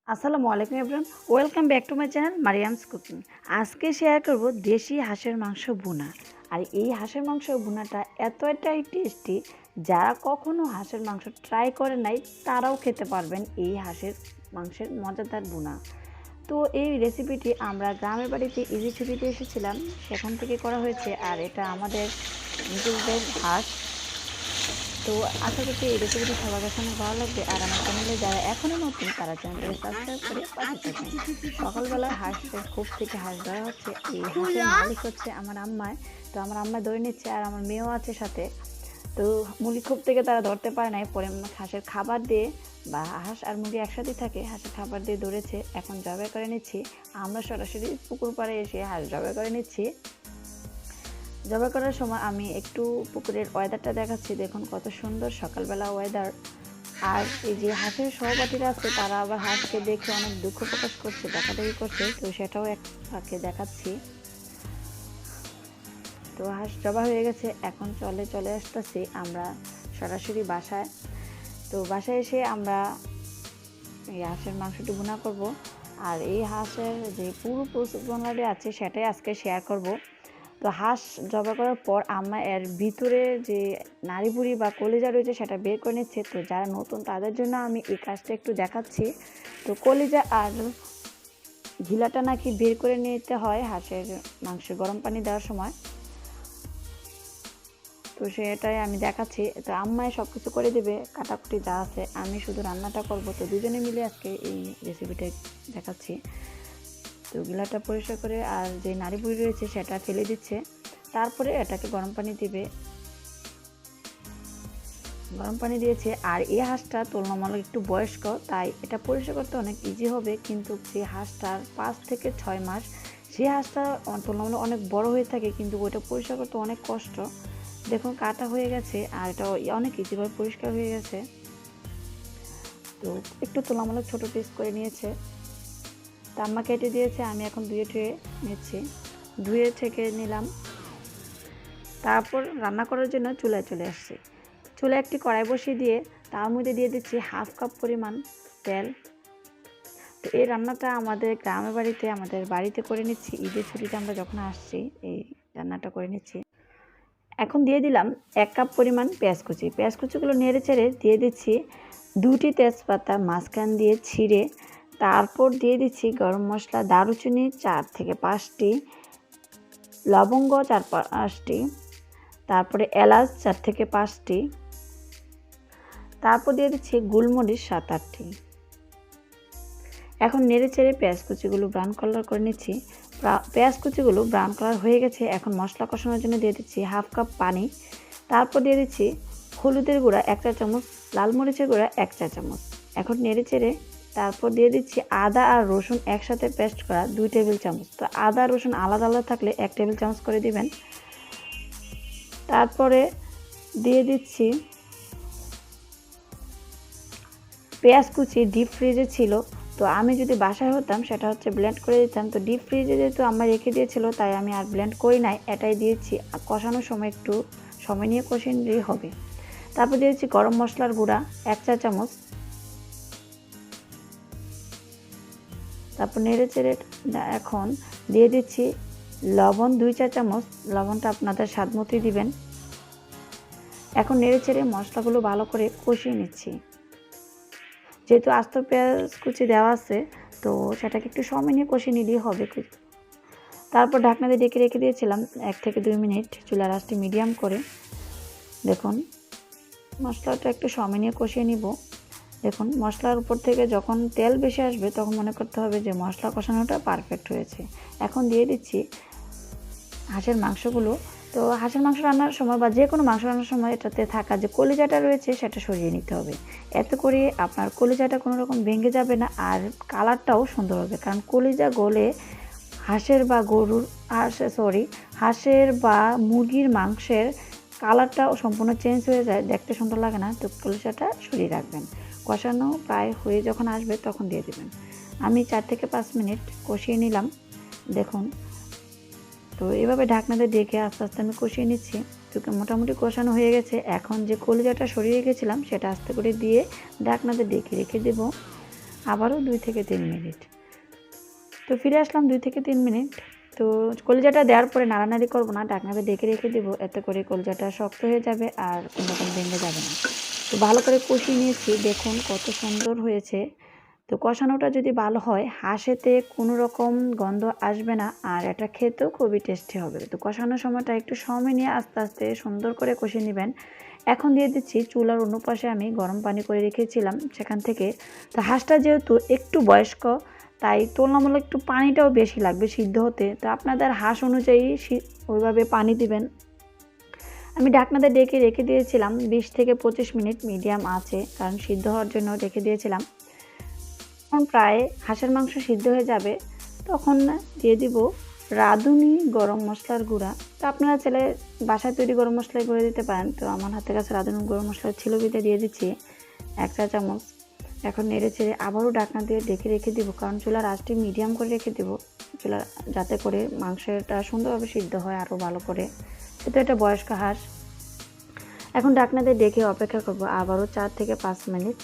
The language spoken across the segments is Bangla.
Assalamualaikum everyone. Welcome back to my channel Mariam's Cooking. আজকে শেয়ার করব দেশি হাঁসের মাংস ভুনা। আর এই হাঁসের মাংস ভুনাটা এতটাই টেস্টি, যারা কখনো হাঁসের মাংস ট্রাই করে নাই তারাও খেতে পারবেন এই হাঁসের মাংসের মজাদার ভুনা। তো এই রেসিপিটি আমরা গ্রামের বাড়িতে ইজি ছুটিতে এসেছিলাম, সেখান থেকে করা হয়েছে। আর এটা আমাদের নিজেদের হাঁস। তো আশা করছি এই রেসিপিটি সবার কাছে অনেক ভালো লাগবে। আর আমার চ্যানেলে যারা এখনও নতুন তারা চ্যানেলটাকে সাবস্ক্রাইব করে পাশে থাকেন। সকালবেলায় হাঁসের খোপ থেকে হাঁস ধরা হচ্ছে। এই হাঁসের মালিক হচ্ছে আমার আম্মায়। তো আমার আম্মা ধরে নিচ্ছে আর আমার মেয়েও আছে সাথে। তো মুরগি খোপ থেকে তারা ধরতে পারে নাই, পরে হাঁসের খাবার দিয়ে, বা হাঁস আর মুরগি একসাথে থাকে, হাঁসের খাবার দিয়ে ধরেছে। এখন জবাই করে নিচ্ছি। আমরা সরাসরি পুকুর পাড়ে এসে হাঁস জবাই করে নিচ্ছি। জবাই করার সময় আমি একটু পুকুরের ওয়েদারটা দেখাচ্ছি। দেখুন কত সুন্দর সকালবেলা ওয়েদার। আর এই যে হাঁসের সহপাঠীরা আছে তারা আবার হাঁসকে দেখে অনেক দুঃখ প্রকাশ করছে, দেখাদেখি করছে, তো সেটাও একটাকে দেখাচ্ছি। তো হাঁস জবাই হয়ে গেছে, এখন চলে আসতেছি আমরা সরাসরি বাসায়। তো বাসায় এসে আমরা এই হাঁসের মাংসটি ভুনা করব। আর এই হাঁসের যে পুরো প্রস্তুতি আছে সেটাই আজকে শেয়ার করব। তো হাঁস জবাই করার পর আম্মা এর ভিতরে যে নাড়িভুড়ি বা কলিজা রয়েছে সেটা বের করে নিচ্ছে। তো যারা নতুন তাদের জন্য আমি এই কাজটা একটু দেখাচ্ছি। তো কলিজা আর ঘিলাটা নাকি বের করে নিতে হয় হাঁসের মাংসে গরম পানি দেওয়ার সময়। তো সেটাই আমি দেখাচ্ছি। তো আম্মাই সব কিছু করে দেবে, কাটাকুটি যা আছে, আমি শুধু রান্নাটা করব। তো দুজনে মিলে আজকে এই রেসিপিটা দেখাচ্ছি। তো গিলাটা পরিষ্কার করে আর যে নাড়ি বুড়ি রয়েছে সেটা ফেলে দিচ্ছে। তারপরে এটাকে গরম পানি দিবে, গরম পানি দিয়েছে। আর এই হাঁসটা তুলনামূলক একটু বয়স্ক, তাই এটা পরিষ্কার করতে অনেক ইজি হবে। কিন্তু যে হাঁসটার 5 থেকে 6 মাস, সেই হাঁসটা তুলনামূলক অনেক বড় হয়ে থাকে, কিন্তু ওইটা পরিষ্কার করতে অনেক কষ্ট। দেখুন কাটা হয়ে গেছে আর এটা অনেক ইজিভাবে পরিষ্কার হয়ে গেছে। তো একটু তুলনামূলক ছোটো পিস করে নিয়েছে। তা আম্মা কেটে দিয়েছে, আমি এখন ধুয়ে নিচ্ছি। ধুয়ে থেকে নিলাম। তারপর রান্না করার জন্য চুলায় চলে আসছি। চুলায় একটি কড়াই বসিয়ে দিয়ে তার মধ্যে দিয়ে দিচ্ছি 1/2 কাপ পরিমাণ তেল। তো এই রান্নাটা আমাদের গ্রামের বাড়িতে, আমাদের বাড়িতে করে নিচ্ছি। ঈদের ছুটিতে আমরা যখন আসছি এই রান্নাটা করে নিচ্ছি। এখন দিয়ে দিলাম 1 কাপ পরিমাণ পেঁয়াজ কুচি। পেঁয়াজ কুচিগুলো নেড়ে চেড়ে দিয়ে দিচ্ছি 2টি তেজপাতা মাঝখান দিয়ে ছিঁড়ে। তারপর দিয়ে দিচ্ছি গরম মশলা, দারুচিনি 4 থেকে 5টি, লবঙ্গ 4-5টি, তারপরে এলাচ 4 থেকে 5টি, তারপর দিয়ে দিচ্ছি গোলমরিচ 7-8টি। এখন নেড়ে চেড়ে পেঁয়াজ কুচিগুলো ব্রাউন কালার করে নিচ্ছি। পেঁয়াজ কুচিগুলো ব্রাউন কালার হয়ে গেছে। এখন মশলা কষানোর জন্য দিয়ে দিচ্ছি 1/2 কাপ পানি। তারপর দিয়ে দিচ্ছি হলুদের গুঁড়া 1 চা চামচ, লাল মরিচের গুঁড়া 1 চা চামচ। এখন নেড়ে চেড়ে তারপর দিয়ে দিচ্ছি আদা আর রসুন একসাথে পেস্ট করা 2 টেবিল চামচ। তো আদা রসুন আলাদা আলাদা থাকলে 1 টেবিল চামচ করে দিবেন। তারপরে দিয়ে দিচ্ছি পেঁয়াজ কুচি ডিপ ফ্রিজে ছিল, তো আমি যদি বাসায় হতাম সেটা হচ্ছে ব্লেন্ড করে দিতাম। তো ডিপ ফ্রিজে যেহেতু আমার রেখে দিয়েছিল তাই আমি আর ব্লেন্ড করি নাই, এটাই দিয়েছি। কষানোর সময় একটু সময় নিয়ে কষিয়ে নিলেই হবে। তারপর দিয়েছি গরম মশলার গুঁড়া 1 চা চামচ। তারপর নেড়ে চেড়ে এখন দিয়ে দিচ্ছি লবণ 2 চা চামচ। লবণটা আপনাদের স্বাদ মতোই দিবেন। এখন নেড়ে চেড়ে মশলাগুলো ভালো করে কষিয়ে নিচ্ছি। যেহেতু আস্ত পেঁয়াজ কুচি দেওয়া আছে, তো সেটাকে একটু সময় নিয়ে কষিয়ে নিলেই হবে। তারপর ঢাকনা দিয়ে ঢেকে রেখে দিয়েছিলাম 1 থেকে 2 মিনিট, চুলার আঁচটি মিডিয়াম করে। দেখুন মশলাটা একটু সময় নিয়ে কষিয়ে নিব। দেখুন মশলার উপর থেকে যখন তেল বেশি আসবে তখন মনে করতে হবে যে মশলা কষানোটা পারফেক্ট হয়েছে। এখন দিয়ে দিচ্ছি হাঁসের মাংসগুলো। তো হাঁসের মাংস রান্নার সময় বা যে কোনো মাংস রান্নার সময় এটাতে থাকা যে কলিজাটা রয়েছে সেটা সরিয়ে নিতে হবে। এতে করে আপনার কলিজাটা কোনো রকম ভেঙে যাবে না, আর কালারটাও সুন্দর হবে। কারণ কলিজা গলে হাঁসের বা মুরগির মাংসের কালারটাও সম্পূর্ণ চেঞ্জ হয়ে যায়, দেখতে সুন্দর লাগে না। তো কলিজাটা সরিয়ে রাখবেন। কষানো প্রায় হয়ে যখন আসবে তখন দিয়ে দেবেন। আমি 4 থেকে 5 মিনিট কষিয়ে নিলাম। দেখুন তো এভাবে ঢাকনা দিয়ে ঢেকে আস্তে আস্তে আমি কষিয়ে নিচ্ছি। তো মোটামুটি কষানো হয়ে গেছে। এখন যে কলিজাটা সরিয়ে গেছিলাম সেটা আস্তে করে দিয়ে ঢাকনা দিয়ে ঢেকে রেখে দেব আবারও 2 থেকে 3 মিনিট। তো ফিরে আসলাম 2 থেকে 3 মিনিট। তো কলিজাটা দেওয়ার পরে নাড়ানাড়ি করব না, ঢাকনাতে ঢেকে রেখে দেবো, এতে করে কলিজাটা শক্ত হয়ে যাবে আর কোনোরকম ভেঙে যাবে না। তো ভালো করে কষিয়ে নিয়েছি, দেখুন কত সুন্দর হয়েছে। তো কষানোটা যদি ভালো হয় হাঁসেতে কোনো রকম গন্ধ আসবে না আর এটা খেতেও খুবই টেস্টি হবে। তো কষানোর সময়টা একটু সময় নিয়ে আস্তে আস্তে সুন্দর করে কষিয়ে নেবেন। এখন দিয়ে দিচ্ছি চুলার অন্য পাশে আমি গরম পানি করে রেখেছিলাম সেখান থেকে। তো হাঁসটা যেহেতু একটু বয়স্ক তাই তুলনামূলক একটু পানিটাও বেশি লাগবে সিদ্ধ হতে। তো আপনাদের হাঁস অনুযায়ী ওইভাবে পানি দিবেন। আমি ঢাকনাতে ডেকে রেখে দিয়েছিলাম 20 থেকে 25 মিনিট মিডিয়াম আঁচে, কারণ সিদ্ধ হওয়ার জন্য রেখে দিয়েছিলাম। যখন প্রায় হাঁসের মাংস সিদ্ধ হয়ে যাবে তখন দিয়ে দিব রাঁধুনি গরম মশলার গুঁড়া। তো আপনারা চাইলে বাসায় তৈরি গরম মশলায় গুঁড়ো দিতে পারেন। তো আমার হাতের কাছে রাঁধুনি গরম মশলা ছিল বিধে দিয়ে দিচ্ছি 1 চা চামচ। এখন নেড়ে চেড়ে আবারও ঢাকনা দিয়ে ঢেকে রেখে দিব, কারণ চুলার আঁচটি মিডিয়াম করে রেখে দেব চুলা, যাতে করে মাংসটা সুন্দরভাবে সিদ্ধ হয় আরও ভালো করে। তো এটা বয়স্ক হাঁস। এখন ঢাকনা দিয়ে ঢেকে অপেক্ষা করব আবারও 4 থেকে 5 মিনিট।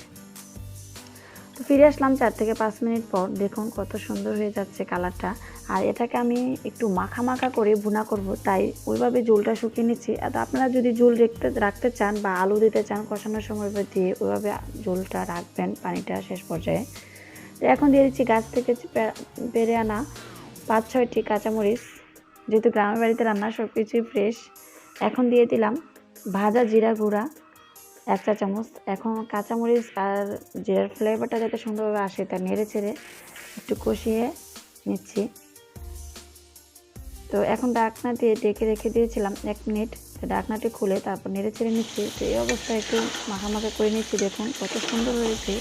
তো ফিরে আসলাম 4 থেকে 5 মিনিট পর। দেখুন কত সুন্দর হয়ে যাচ্ছে কালারটা। আর এটাকে আমি একটু মাখা মাখা করে ভুনা করব, তাই ওইভাবে ঝোলটা শুকিয়ে নিচ্ছি। আর আপনারা যদি ঝোল রাখতে চান বা আলু দিতে চান কষানোর সময় দিয়ে ওইভাবে ঝোলটা রাখবেন পানিটা শেষ পর্যায়ে। তো এখন দিয়ে দিচ্ছি গাছ থেকে পেরে আনা 5-6টি কাঁচামরিচ, যেহেতু গ্রামের বাড়িতে রান্না সব কিছুই ফ্রেশ। এখন দিয়ে দিলাম ভাজা জিরা গুঁড়া 1 চা চামচ। এখন কাঁচামরিচ আর জিরার ফ্লেভারটা যাতে সুন্দরভাবে আসে তা নেড়ে চেড়ে একটু কষিয়ে নিচ্ছি। তো এখন ঢাকনা দিয়ে ঢেকে রেখে দিয়েছিলাম 1 মিনিট। তো ঢাকনাটি খুলে তারপর নেড়ে চেড়ে নিচ্ছি। তো এই অবস্থায় একটু মাখা করে নিচ্ছি। দেখুন কত সুন্দর হয়েছে।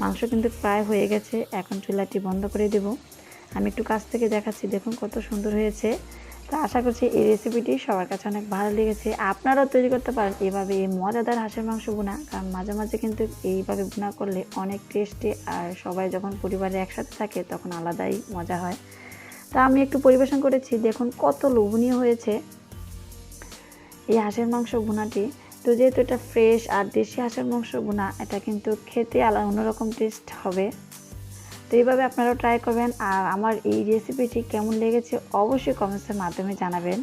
মাংস কিন্তু প্রায় হয়ে গেছে। এখন চুলাটি বন্ধ করে দেব। আমি একটু কাছ থেকে দেখাচ্ছি, দেখুন কত সুন্দর হয়েছে। তো আশা করছি এই রেসিপিটি সবার কাছে অনেক ভালো লেগেছে। আপনারাও তৈরি করতে পারেন এভাবে এই মজাদার হাঁসের মাংস ভুনা, কারণ মাঝে মাঝে কিন্তু এইভাবে ভুনা করলে অনেক টেস্টি, আর সবাই যখন পরিবারে একসাথে থাকে তখন আলাদাই মজা হয়। তা আমি একটু পরিবেশন করেছি, দেখুন কত লোভনীয় হয়েছে এই হাঁসের মাংস ভুনাটি। তো যেহেতু এটা ফ্রেশ আর দেশি হাঁসের মাংস ভুনা, এটা কিন্তু খেতে আলাদা অন্যরকম টেস্ট হবে। তো এইভাবে আপনারাও ট্রাই করবেন। আর আমার এই রেসিপিটি কেমন লেগেছে অবশ্যই কমেন্টসের মাধ্যমে জানাবেন।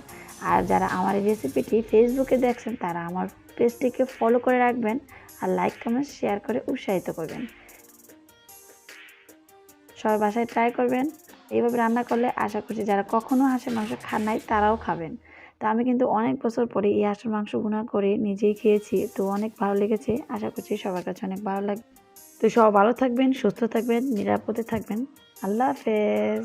আর যারা আমার এই রেসিপিটি ফেসবুকে দেখছেন তারা আমার পেজটিকে ফলো করে রাখবেন আর লাইক কমেন্ট শেয়ার করে উৎসাহিত করবেন। সবাই বাসায় ট্রাই করবেন। এইভাবে রান্না করলে আশা করছি যারা কখনো হাঁসের মাংস খান নাই তারাও খাবেন। তো আমি কিন্তু অনেক বছর পরে এই হাঁসের মাংস ভুনা করে নিজেই খেয়েছি, তো অনেক ভালো লেগেছে। আশা করছি সবার কাছে অনেক ভালো লাগবে। তো সবাই ভালো থাকবেন, সুস্থ থাকবেন, নিরাপদে থাকবেন। আল্লাহ হাফেজ।